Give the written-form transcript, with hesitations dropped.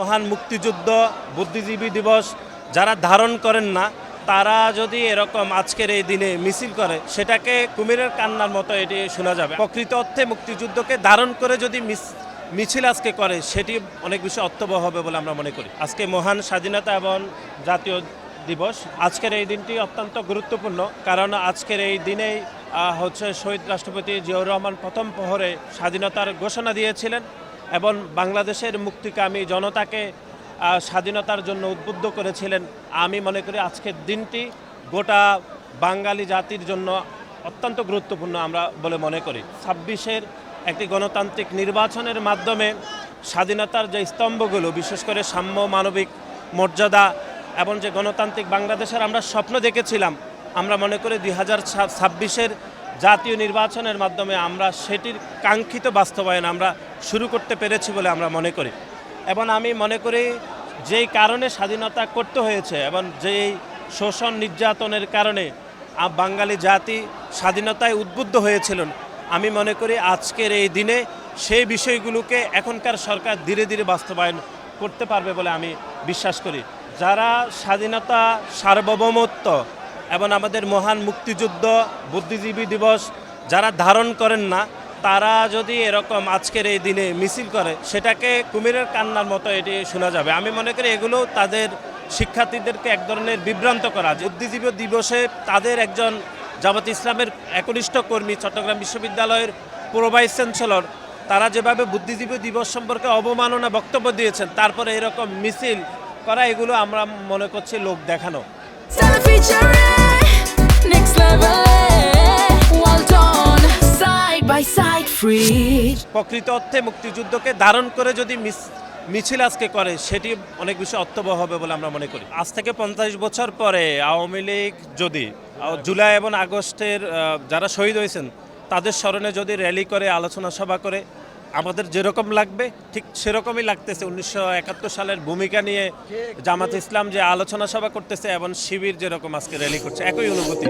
মহান মুক্তিযুদ্ধ বুদ্ধিজীবী দিবস যারা ধারণ করেন না তারা যদি এরকম আজকের এই দিনে মিছিল করে সেটাকে কুমিরের কান্নার মতো এটি শোনা যাবে। প্রকৃত অর্থে মুক্তিযুদ্ধকে ধারণ করে যদি মিছিল আজকে করে সেটি অনেক বেশি অর্থবহ হবে বলে আমরা মনে করি। আজকে মহান স্বাধীনতা এবং জাতীয় দিবস, আজকের এই দিনটি অত্যন্ত গুরুত্বপূর্ণ, কারণ আজকের এই দিনেই শহীদ রাষ্ট্রপতি জিয়াউর রহমান প্রথম প্রহরে স্বাধীনতার ঘোষণা দিয়েছিলেন এবং বাংলাদেশের মুক্তিকামী জনতাকে স্বাধীনতার জন্য উদ্বুদ্ধ করেছিলেন। আমি মনে করি আজকের দিনটি গোটা বাঙালি জাতির জন্য অত্যন্ত গুরুত্বপূর্ণ আমরা বলে মনে করি। ২৬-এর একটি গণতান্ত্রিক নির্বাচনের মাধ্যমে স্বাধীনতার যে স্তম্ভগুলো, বিশেষ করে সাম্য, মানবিক মর্যাদা এবং যে গণতান্ত্রিক বাংলাদেশের আমরা স্বপ্ন দেখেছিলাম, আমরা মনে করি ২০২৬-এর জাতীয় নির্বাচনের মাধ্যমে আমরা সেটির কাঙ্ক্ষিত বাস্তবায়ন আমরা শুরু করতে পেরেছি বলে আমরা মনে করি। এবং আমি মনে করি যেই কারণে স্বাধীনতা করতে হয়েছে এবং যেই শোষণ নির্যাতনের কারণে বাঙালি জাতি স্বাধীনতায় উদ্বুদ্ধ হয়েছিলেন, আমি মনে করি আজকের এই দিনে সেই বিষয়গুলোকে এখনকার সরকার ধীরে ধীরে বাস্তবায়ন করতে পারবে বলে আমি বিশ্বাস করি। যারা স্বাধীনতা, সার্বভৌমত্ব এবং আমাদের মহান মুক্তিযুদ্ধ বুদ্ধিজীবী দিবস যারা ধারণ করেন না তারা যদি এরকম আজকের এই দিনে মিছিল করে সেটাকে কুমিরের কান্নার মতো এটি শোনা যাবে। আমি মনে করি এগুলো তাদের শিক্ষার্থীদেরকে এক ধরনের বিভ্রান্ত করা। বুদ্ধিজীবী দিবসে তাদের একজন জামাত ইসলামের একনিষ্ঠ কর্মী, চট্টগ্রাম বিশ্ববিদ্যালয়ের প্রো ভাইস চ্যান্সেলর, তারা যেভাবে বুদ্ধিজীবী দিবস সম্পর্কে অবমাননা বক্তব্য দিয়েছেন, তারপরে এরকম মিছিল করা, এগুলো আমরা মনে করছি লোক দেখানো। প্রকৃত অর্থে মুক্তিযুদ্ধকে ধারণ করে যদি মিছিল আজকে করে সেটি অনেক বেশি অর্থবহ হবে বলে আমরা মনে করি। আজ থেকে ৫০ বছর পরে আওয়ামী লীগ যদি জুলাই এবং আগস্টের যারা শহীদ হয়েছেন তাদের স্মরণে যদি র্যালি করে, আলোচনা সভা করে, আমাদের যেরকম লাগবে ঠিক সেরকমই লাগতেছে। ১৯৭১ সালের ভূমিকা নিয়ে জামাত ইসলাম যে আলোচনা সভা করতেছে এবং শিবির যেরকম আজকে র্যালি করছে, একই অনুভূতি।